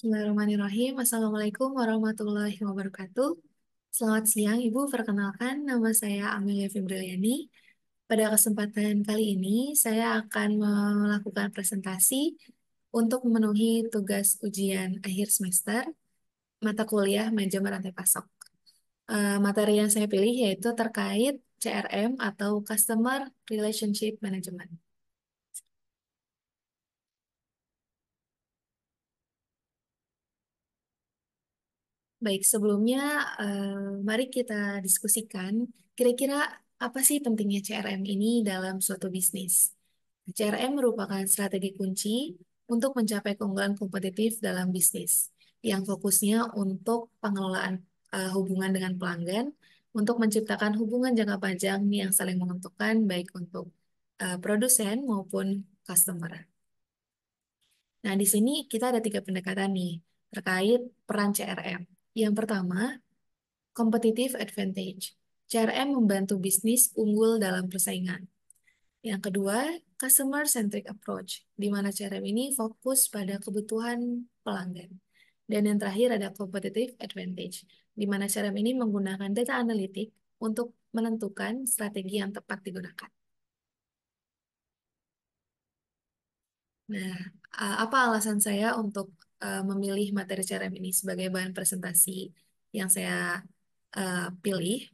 Bismillahirrahmanirrahim. Assalamualaikum warahmatullahi wabarakatuh. Selamat siang, Ibu. Perkenalkan, nama saya Amelia Fibriani. Pada kesempatan kali ini, saya akan melakukan presentasi untuk memenuhi tugas ujian akhir semester mata kuliah manajemen rantai pasok. Materi yang saya pilih yaitu terkait CRM atau Customer Relationship Management. Baik, sebelumnya mari kita diskusikan kira-kira apa sih pentingnya CRM ini dalam suatu bisnis. CRM merupakan strategi kunci untuk mencapai keunggulan kompetitif dalam bisnis yang fokusnya untuk pengelolaan hubungan dengan pelanggan, untuk menciptakan hubungan jangka panjang yang saling menguntungkan baik untuk produsen maupun customer. Nah, di sini kita ada tiga pendekatan nih terkait peran CRM. Yang pertama, competitive advantage. CRM membantu bisnis unggul dalam persaingan. Yang kedua, customer-centric approach, di mana CRM ini fokus pada kebutuhan pelanggan. Dan yang terakhir ada competitive advantage, di mana CRM ini menggunakan data analitik untuk menentukan strategi yang tepat digunakan. Nah, apa alasan saya untuk memilih materi CRM ini sebagai bahan presentasi yang saya pilih?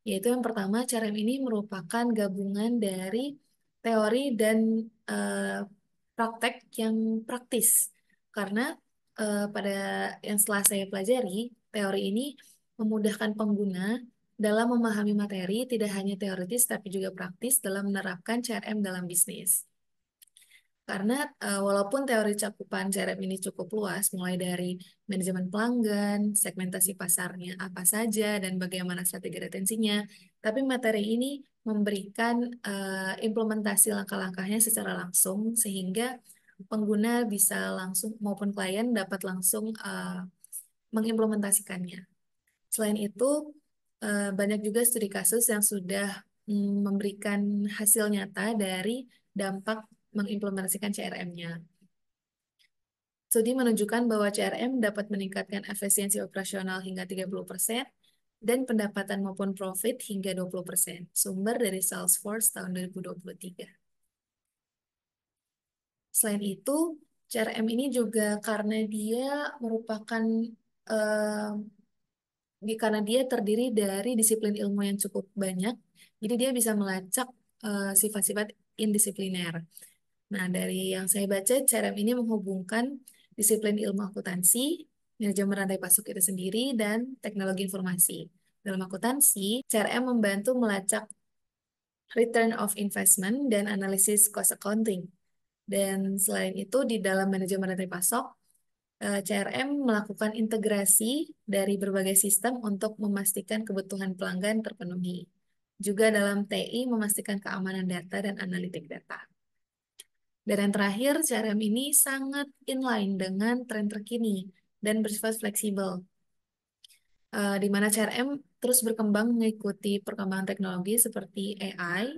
Yaitu yang pertama, CRM ini merupakan gabungan dari teori dan eh, praktek yang praktis. Karena pada yang setelah saya pelajari, teori ini memudahkan pengguna dalam memahami materi, tidak hanya teoritis tapi juga praktis dalam menerapkan CRM dalam bisnis. Karena walaupun teori cakupan CRM ini cukup luas, mulai dari manajemen pelanggan, segmentasi pasarnya apa saja, dan bagaimana strategi retensinya, tapi materi ini memberikan implementasi langkah-langkahnya secara langsung, sehingga pengguna bisa langsung maupun klien dapat langsung mengimplementasikannya. Selain itu, banyak juga studi kasus yang sudah memberikan hasil nyata dari dampak mengimplementasikan CRM-nya. Studi menunjukkan bahwa CRM dapat meningkatkan efisiensi operasional hingga 30% dan pendapatan maupun profit hingga 20%. Sumber dari Salesforce tahun 2023. Selain itu, CRM ini juga karena dia merupakan eh, karena dia terdiri dari disiplin ilmu yang cukup banyak, jadi dia bisa melacak sifat-sifat indisipliner. Nah, dari yang saya baca, CRM ini menghubungkan disiplin ilmu akuntansi, manajemen rantai pasok itu sendiri, dan teknologi informasi. Dalam akuntansi, CRM membantu melacak return of investment dan analisis cost accounting. Dan selain itu, di dalam manajemen rantai pasok, CRM melakukan integrasi dari berbagai sistem untuk memastikan kebutuhan pelanggan terpenuhi. Juga dalam TI memastikan keamanan data dan analitik data. Dan yang terakhir, CRM ini sangat inline dengan tren terkini dan bersifat fleksibel, di mana CRM terus berkembang mengikuti perkembangan teknologi seperti AI,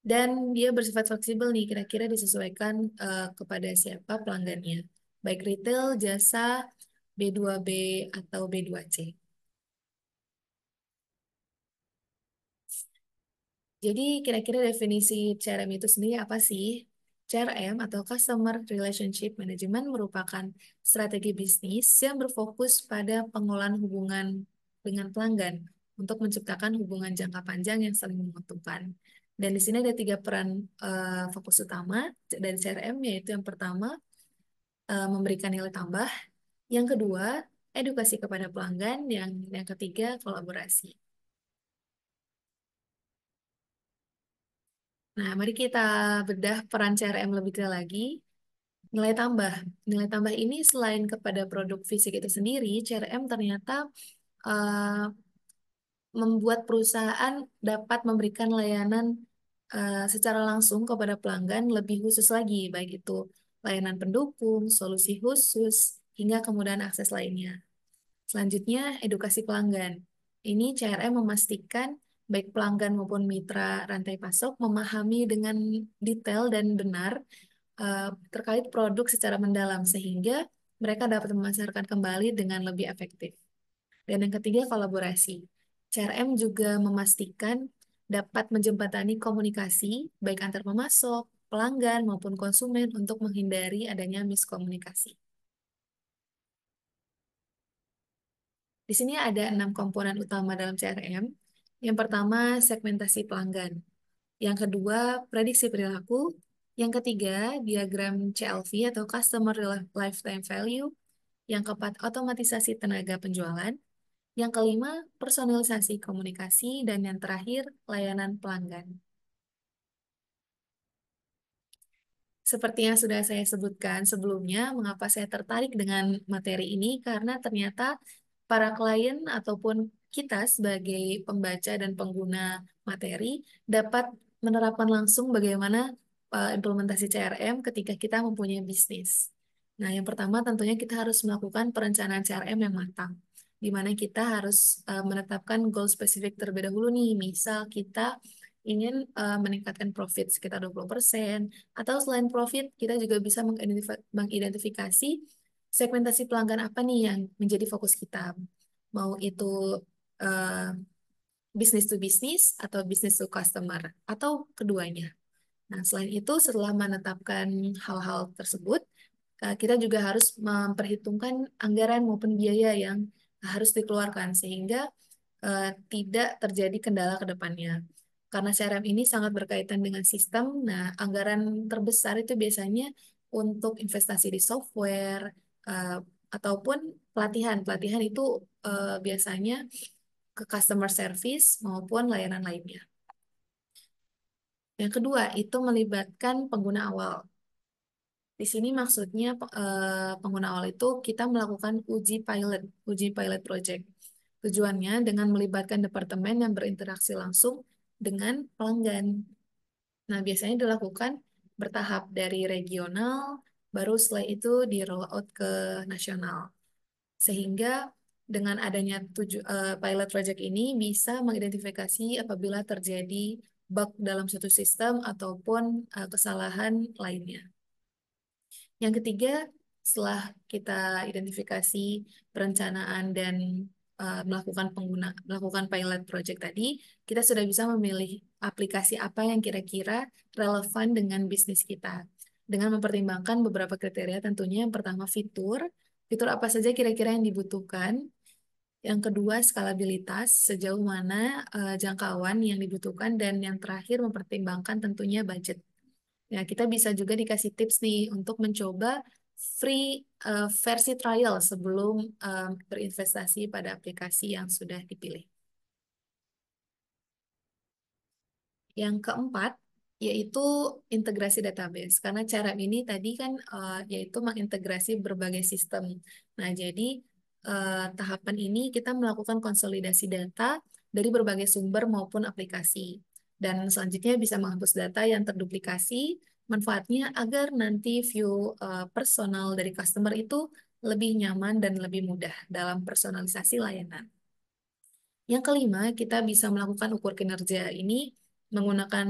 dan dia bersifat fleksibel nih, kira-kira disesuaikan kepada siapa pelanggannya, baik retail, jasa, B2B, atau B2C. Jadi kira-kira definisi CRM itu sendiri apa sih? CRM atau Customer Relationship Management merupakan strategi bisnis yang berfokus pada pengolahan hubungan dengan pelanggan untuk menciptakan hubungan jangka panjang yang saling menguntungkan. Dan di sini ada tiga peran fokus utama dari CRM, yaitu yang pertama memberikan nilai tambah, yang kedua edukasi kepada pelanggan, yang ketiga kolaborasi. Nah, mari kita bedah peran CRM lebih detail lagi. Nilai tambah. Nilai tambah ini selain kepada produk fisik itu sendiri, CRM ternyata eh, membuat perusahaan dapat memberikan layanan secara langsung kepada pelanggan lebih khusus lagi, baik itu layanan pendukung, solusi khusus, hingga kemudahan akses lainnya. Selanjutnya, edukasi pelanggan. Ini CRM memastikan baik pelanggan maupun mitra rantai pasok memahami dengan detail dan benar terkait produk secara mendalam, sehingga mereka dapat memasarkan kembali dengan lebih efektif. Dan yang ketiga, kolaborasi. CRM juga memastikan dapat menjembatani komunikasi baik antar pemasok, pelanggan, maupun konsumen untuk menghindari adanya miskomunikasi. Di sini ada 6 komponen utama dalam CRM. Yang pertama, segmentasi pelanggan. Yang kedua, prediksi perilaku. Yang ketiga, diagram CLV atau Customer Lifetime Value. Yang keempat, otomatisasi tenaga penjualan. Yang kelima, personalisasi komunikasi. Dan yang terakhir, layanan pelanggan. Seperti yang sudah saya sebutkan sebelumnya, mengapa saya tertarik dengan materi ini? Karena ternyata para klien ataupun kita sebagai pembaca dan pengguna materi dapat menerapkan langsung bagaimana implementasi CRM ketika kita mempunyai bisnis. Nah, yang pertama tentunya kita harus melakukan perencanaan CRM yang matang, di mana kita harus menetapkan goal spesifik terlebih dahulu nih. Misal kita ingin meningkatkan profit sekitar 20%, atau selain profit, kita juga bisa mengidentifikasi segmentasi pelanggan apa nih yang menjadi fokus kita. Mau itu eh, business to business atau business to customer, atau keduanya. Nah, selain itu, setelah menetapkan hal-hal tersebut, kita juga harus memperhitungkan anggaran maupun biaya yang harus dikeluarkan sehingga tidak terjadi kendala ke depannya. Karena CRM ini sangat berkaitan dengan sistem, nah anggaran terbesar itu biasanya untuk investasi di software eh, ataupun pelatihan. Pelatihan itu biasanya ke customer service maupun layanan lainnya. Yang kedua, itu melibatkan pengguna awal. Di sini maksudnya pengguna awal itu kita melakukan uji pilot project. Tujuannya dengan melibatkan departemen yang berinteraksi langsung dengan pelanggan. Nah, biasanya dilakukan bertahap dari regional, baru setelah itu di roll out ke nasional. Sehingga dengan adanya pilot project ini bisa mengidentifikasi apabila terjadi bug dalam suatu sistem ataupun kesalahan lainnya. Yang ketiga, setelah kita identifikasi perencanaan dan melakukan pilot project tadi, kita sudah bisa memilih aplikasi apa yang kira-kira relevan dengan bisnis kita. Dengan mempertimbangkan beberapa kriteria tentunya, yang pertama fitur apa saja kira-kira yang dibutuhkan. Yang kedua, skalabilitas, sejauh mana jangkauan yang dibutuhkan. Dan yang terakhir, mempertimbangkan tentunya budget. Ya, kita bisa juga dikasih tips nih untuk mencoba free versi trial sebelum berinvestasi pada aplikasi yang sudah dipilih. Yang keempat, yaitu integrasi database. Karena cara ini tadi kan yaitu mengintegrasi berbagai sistem. Nah, jadi tahapan ini kita melakukan konsolidasi data dari berbagai sumber maupun aplikasi. Dan selanjutnya bisa menghapus data yang terduplikasi. Manfaatnya agar nanti view personal dari customer itu lebih nyaman dan lebih mudah dalam personalisasi layanan. Yang kelima, kita bisa melakukan ukur kinerja ini menggunakan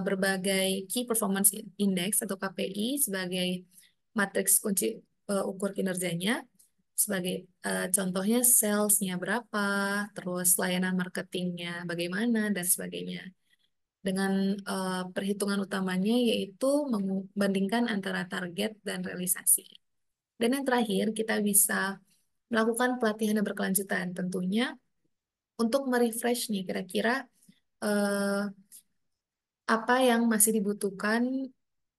berbagai Key Performance Index atau KPI sebagai matriks kunci ukur kinerjanya. Sebagai contohnya salesnya berapa, terus layanan marketingnya bagaimana, dan sebagainya. Dengan perhitungan utamanya yaitu membandingkan antara target dan realisasi. Dan yang terakhir, kita bisa melakukan pelatihan yang berkelanjutan. Tentunya untuk merefresh nih kira-kira eh, apa yang masih dibutuhkan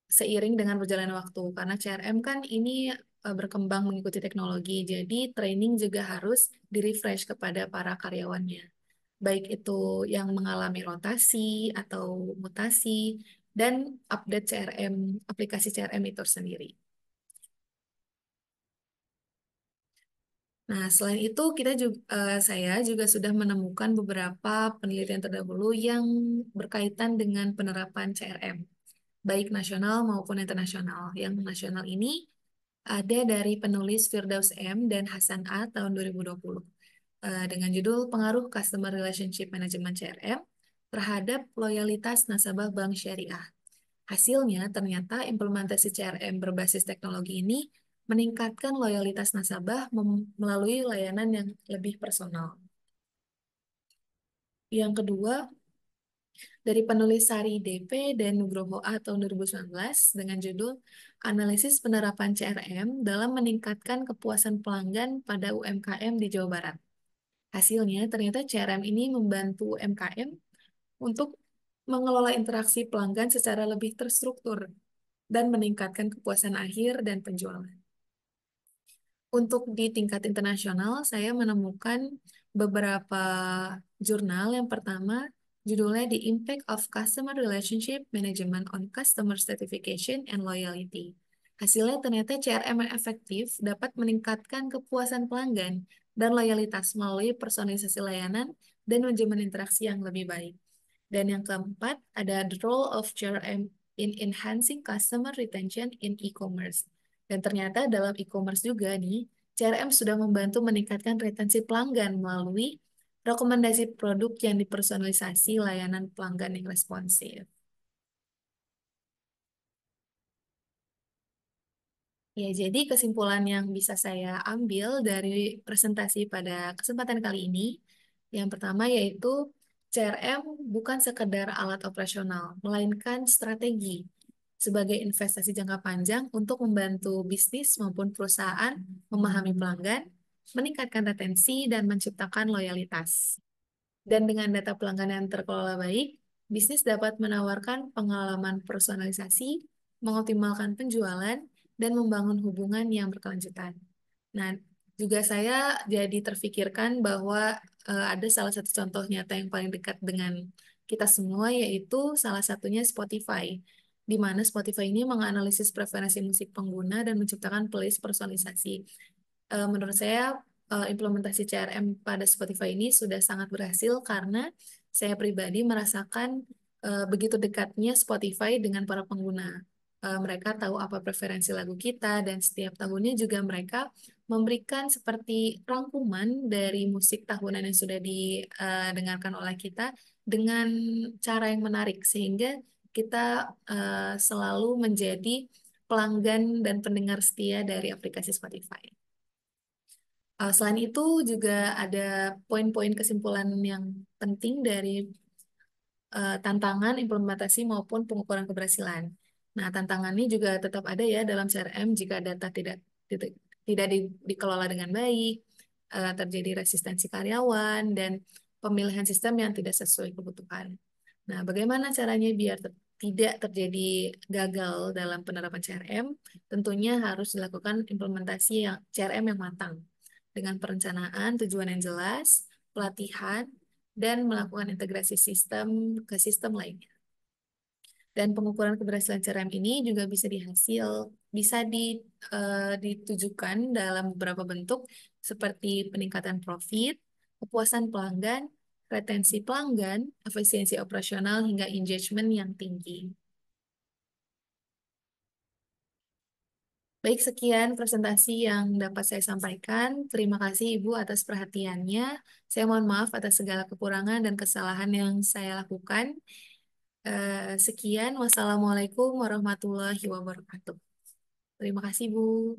seiring dengan berjalannya waktu. Karena CRM kan ini berkembang mengikuti teknologi, jadi training juga harus di-refresh kepada para karyawannya. Baik itu yang mengalami rotasi atau mutasi dan update CRM, aplikasi CRM itu sendiri. Nah, selain itu saya juga sudah menemukan beberapa penelitian terdahulu yang berkaitan dengan penerapan CRM, baik nasional maupun internasional. Yang nasional ini ada dari penulis Firdaus M. dan Hasan A. tahun 2020 dengan judul Pengaruh Customer Relationship Management CRM terhadap loyalitas nasabah bank syariah. Hasilnya ternyata implementasi CRM berbasis teknologi ini meningkatkan loyalitas nasabah melalui layanan yang lebih personal. Yang kedua, dari penulis Sari DP dan Nugroho A tahun 2019 dengan judul Analisis Penerapan CRM dalam Meningkatkan Kepuasan Pelanggan pada UMKM di Jawa Barat. Hasilnya, ternyata CRM ini membantu UMKM untuk mengelola interaksi pelanggan secara lebih terstruktur dan meningkatkan kepuasan akhir dan penjualan. Untuk di tingkat internasional, saya menemukan beberapa jurnal. Yang pertama, judulnya The Impact of Customer Relationship Management on Customer Certification and Loyalty. Hasilnya ternyata CRM yang efektif dapat meningkatkan kepuasan pelanggan dan loyalitas melalui personalisasi layanan dan manajemen interaksi yang lebih baik. Dan yang keempat, ada the role of CRM in enhancing customer retention in e-commerce. Dan ternyata dalam e-commerce juga nih, CRM sudah membantu meningkatkan retensi pelanggan melalui rekomendasi produk yang dipersonalisasi layanan pelanggan yang responsif. Ya, jadi kesimpulan yang bisa saya ambil dari presentasi pada kesempatan kali ini, yang pertama yaitu CRM bukan sekedar alat operasional, melainkan strategi sebagai investasi jangka panjang untuk membantu bisnis maupun perusahaan memahami pelanggan, meningkatkan retensi, dan menciptakan loyalitas. Dan dengan data pelanggan yang terkelola baik, bisnis dapat menawarkan pengalaman personalisasi, mengoptimalkan penjualan, dan membangun hubungan yang berkelanjutan. Nah, juga saya jadi terfikirkan bahwa ada salah satu contoh nyata yang paling dekat dengan kita semua, yaitu salah satunya Spotify, di mana Spotify ini menganalisis preferensi musik pengguna dan menciptakan playlist personalisasi. Menurut saya implementasi CRM pada Spotify ini sudah sangat berhasil karena saya pribadi merasakan begitu dekatnya Spotify dengan para pengguna. Mereka tahu apa preferensi lagu kita dan setiap tahunnya juga mereka memberikan seperti rangkuman dari musik tahunan yang sudah didengarkan oleh kita dengan cara yang menarik sehingga kita selalu menjadi pelanggan dan pendengar setia dari aplikasi Spotify. Selain itu juga ada poin-poin kesimpulan yang penting dari tantangan implementasi maupun pengukuran keberhasilan. Nah, tantangannya juga tetap ada ya dalam CRM jika data tidak, tidak dikelola dengan baik, terjadi resistensi karyawan, dan pemilihan sistem yang tidak sesuai kebutuhan. Nah, bagaimana caranya biar tidak terjadi gagal dalam penerapan CRM? Tentunya harus dilakukan implementasi yang CRM yang matang dengan perencanaan tujuan yang jelas, pelatihan, dan melakukan integrasi sistem ke sistem lainnya. Dan pengukuran keberhasilan CRM ini juga bisa ditujukan dalam beberapa bentuk seperti peningkatan profit, kepuasan pelanggan, retensi pelanggan, efisiensi operasional hingga engagement yang tinggi. Baik, sekian presentasi yang dapat saya sampaikan. Terima kasih Ibu atas perhatiannya. Saya mohon maaf atas segala kekurangan dan kesalahan yang saya lakukan. Sekian, wassalamualaikum warahmatullahi wabarakatuh. Terima kasih, Bu.